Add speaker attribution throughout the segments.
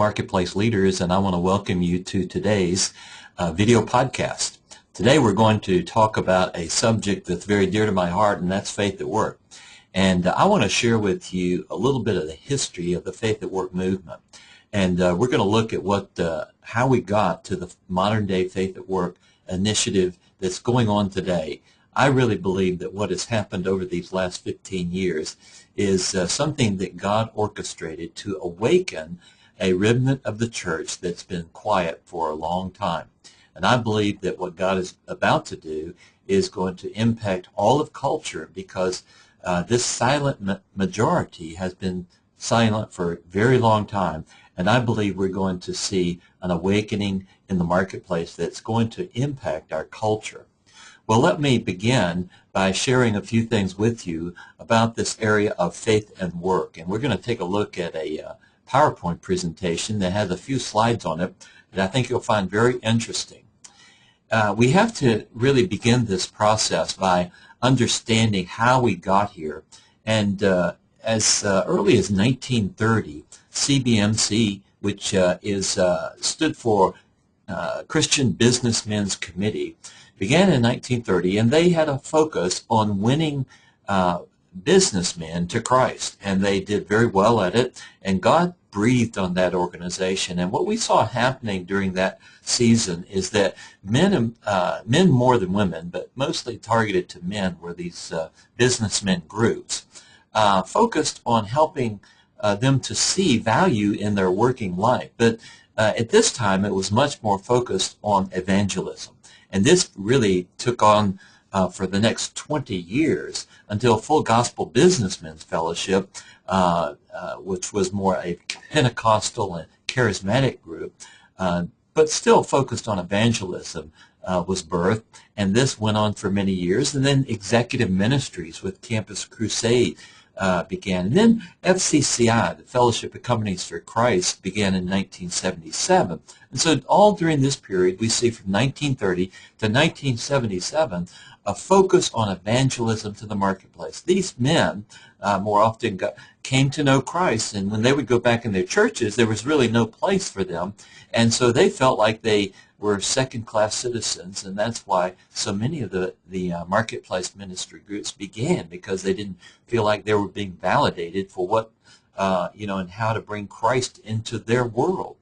Speaker 1: Marketplace leaders, and I want to welcome you to today's video podcast. Today we're going to talk about a subject that's very dear to my heart, and that's faith at work. And I want to share with you a little bit of the history of the faith at work movement. And we're going to look at how we got to the modern day faith at work initiative that's going on today. I really believe that what has happened over these last 15 years is something that God orchestrated to awaken a remnant of the church that's been quiet for a long time. And I believe that what God is about to do is going to impact all of culture, because this silent majority has been silent for a very long time. And I believe we're going to see an awakening in the marketplace that's going to impact our culture. Well, let me begin by sharing a few things with you about this area of faith and work. And we're going to take a look at a PowerPoint presentation that has a few slides on it that I think you'll find very interesting. We have to really begin this process by understanding how we got here. And as early as 1930, CBMC, which stood for Christian Businessmen's Committee, began in 1930, and they had a focus on winning businessmen to Christ, and they did very well at it, and God breathed on that organization. And what we saw happening during that season is that men more than women, but mostly targeted to men, were these businessmen groups, focused on helping them to see value in their working life. But at this time, it was much more focused on evangelism. And this really took on for the next 20 years until Full Gospel Businessmen's Fellowship, which was more a Pentecostal and charismatic group, but still focused on evangelism, was birthed. And this went on for many years. And then executive ministries with Campus Crusade began. And then FCCI, the Fellowship of Companies for Christ, began in 1977. And so all during this period, we see from 1930 to 1977 a focus on evangelism to the marketplace. These men more often came to know Christ, and when they would go back in their churches, there was really no place for them. And so they felt like they were second-class citizens, and that's why so many of the marketplace ministry groups began, because they didn't feel like they were being validated for what, and how to bring Christ into their world.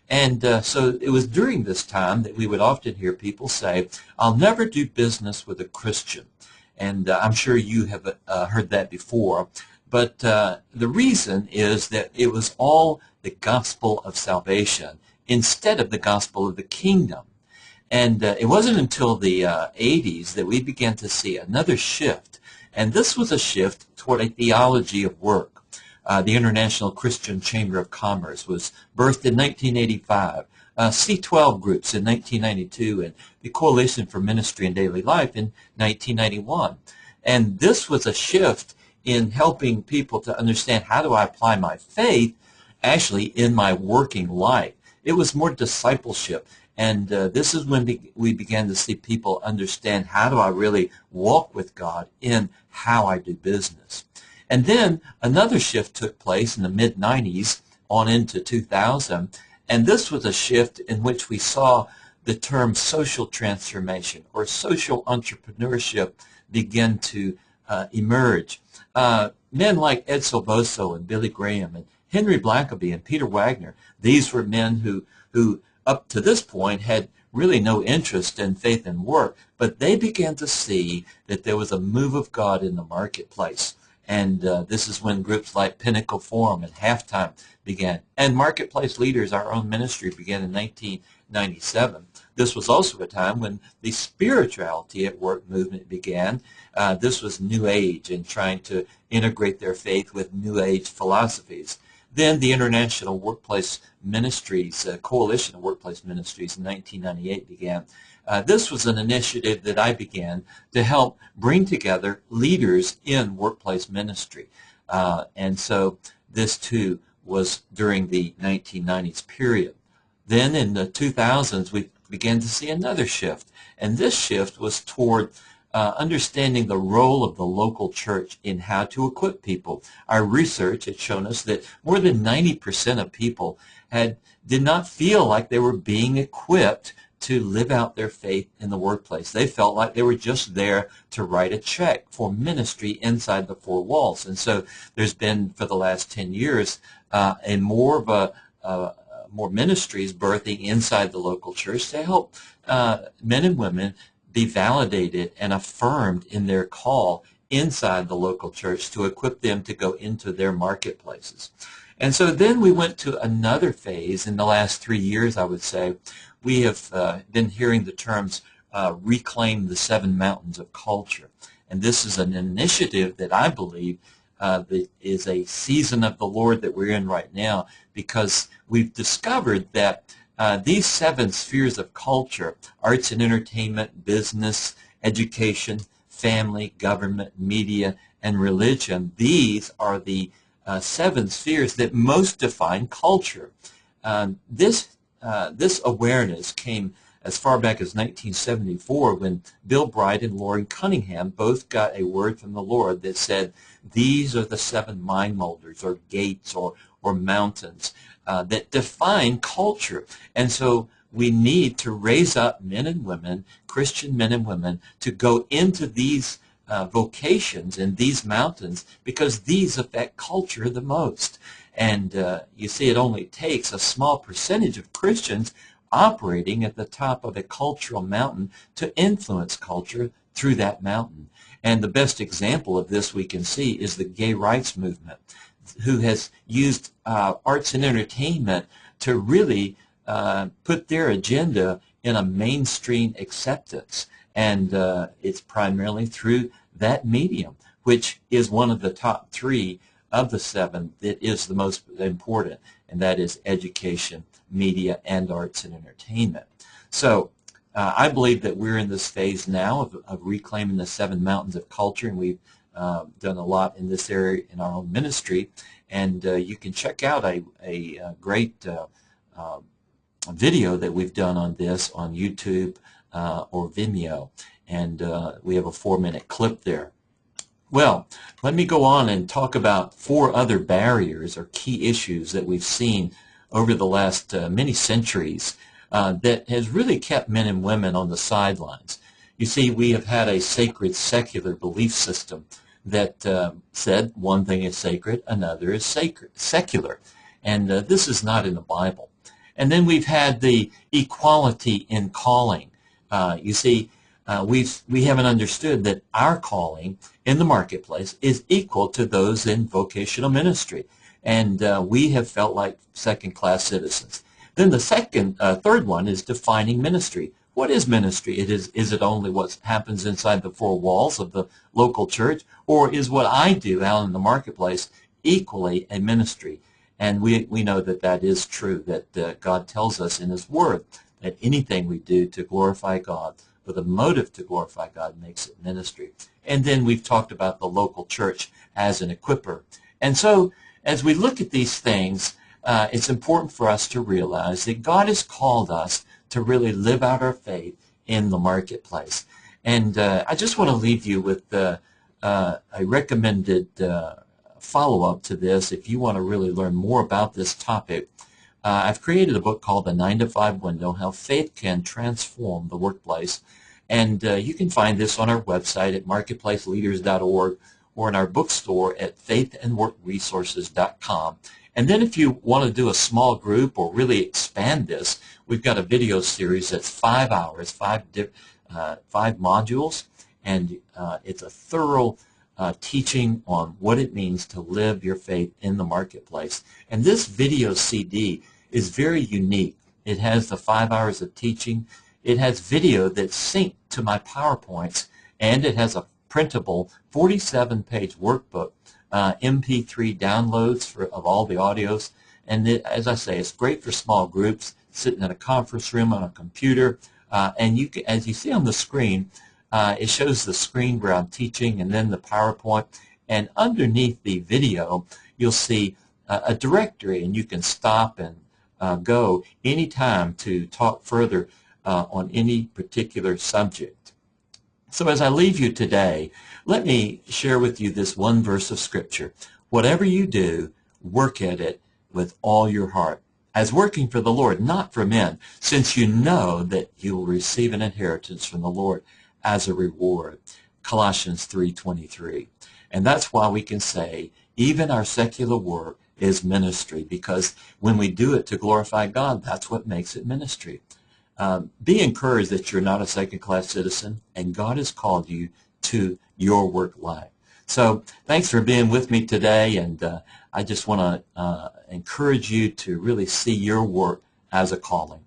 Speaker 1: And so it was during this time that we would often hear people say, "I'll never do business with a Christian." And I'm sure you have heard that before. But the reason is that it was all the gospel of salvation instead of the gospel of the kingdom. And it wasn't until the 80s that we began to see another shift. And this was a shift toward a theology of work. The International Christian Chamber of Commerce was birthed in 1985. C12 groups in 1992, and the Coalition for Ministry and Daily Life in 1991. And this was a shift in helping people to understand, how do I apply my faith actually in my working life? It was more discipleship. And this is when we began to see people understand, how do I really walk with God in how I do business? And then another shift took place in the mid-90s on into 2000, and this was a shift in which we saw the term social transformation or social entrepreneurship begin to emerge. Men like Ed Silvoso and Billy Graham and Henry Blackaby and Peter Wagner, these were men who up to this point had really no interest in faith and work, but they began to see that there was a move of God in the marketplace. And this is when groups like Pinnacle Forum and Halftime began. And Marketplace Leaders, our own ministry, began in 1997. This was also a time when the spirituality at work movement began. This was New Age and trying to integrate their faith with New Age philosophies. Then the International Workplace Ministries, Coalition of Workplace Ministries in 1998 began. This was an initiative that I began to help bring together leaders in workplace ministry. And so this, too, was during the 1990s period. Then in the 2000s, we began to see another shift. And this shift was toward understanding the role of the local church in how to equip people. Our research had shown us that more than 90% of people did not feel like they were being equipped to live out their faith in the workplace. They felt like they were just there to write a check for ministry inside the four walls. And so there's been, for the last 10 years, more ministries birthing inside the local church to help men and women be validated and affirmed in their call inside the local church to equip them to go into their marketplaces. And so then we went to another phase in the last 3 years, I would say. We have been hearing the terms reclaim the 7 mountains of culture. And this is an initiative that I believe that is a season of the Lord that we're in right now, because we've discovered that these 7 spheres of culture, arts and entertainment, business, education, family, government, media, and religion, these are the 7 spheres that most define culture. This awareness came as far back as 1974 when Bill Bright and Lauren Cunningham both got a word from the Lord that said, these are the 7 mind molders or gates or mountains that define culture. And so we need to raise up men and women, Christian men and women, to go into these vocations and these mountains, because these affect culture the most. And you see, it only takes a small percentage of Christians operating at the top of a cultural mountain to influence culture through that mountain. And the best example of this we can see is the gay rights movement, who has used arts and entertainment to really put their agenda in a mainstream acceptance. And it's primarily through that medium, which is one of the top 3 of the 7 that is the most important, and that is education, media, and arts and entertainment. So I believe that we're in this phase now of reclaiming the 7 mountains of culture, and we've done a lot in this area in our own ministry. And you can check out a great video that we've done on this on YouTube or Vimeo, and we have a 4-minute clip there. Well, let me go on and talk about 4 other barriers or key issues that we've seen over the last many centuries that has really kept men and women on the sidelines. You see, we have had a sacred secular belief system that said one thing is sacred, another is secular. And this is not in the Bible. And then we've had the equality in calling. You see, we haven't understood that our calling in the marketplace is equal to those in vocational ministry. And we have felt like second-class citizens. Then the third one is defining ministry. What is ministry? Is it only what happens inside the 4 walls of the local church, or is what I do out in the marketplace equally a ministry? And we know that that is true, that God tells us in His Word that anything we do to glorify God, with a motive to glorify God, makes it ministry. And then we've talked about the local church as an equipper. And so as we look at these things, it's important for us to realize that God has called us to really live out our faith in the marketplace. And I just want to leave you with a recommended follow-up to this. If you want to really learn more about this topic, I've created a book called The 9 to 5 Window, How Faith Can Transform the Workplace. And you can find this on our website at marketplaceleaders.org or in our bookstore at faithandworkresources.com. And then if you want to do a small group or really expand this, we've got a video series that's 5 hours, 5 modules, and it's a thorough teaching on what it means to live your faith in the marketplace. And this video CD is very unique. It has the 5 hours of teaching. It has video that's synced to my PowerPoints, and it has a printable 47-page workbook, MP3 downloads of all the audios. And as I say, it's great for small groups, sitting in a conference room on a computer. And you can, as you see on the screen, it shows the screen where I'm teaching and then the PowerPoint. And underneath the video, you'll see a directory, and you can stop and go anytime to talk further on any particular subject. So as I leave you today, let me share with you this one verse of Scripture. Whatever you do, work at it with all your heart, as working for the Lord, not for men, since you know that you will receive an inheritance from the Lord as a reward. Colossians 3:23. And that's why we can say even our secular work is ministry, because when we do it to glorify God, that's what makes it ministry. Be encouraged that you're not a second-class citizen, and God has called you to your work life. So thanks for being with me today, and I just want to encourage you to really see your work as a calling.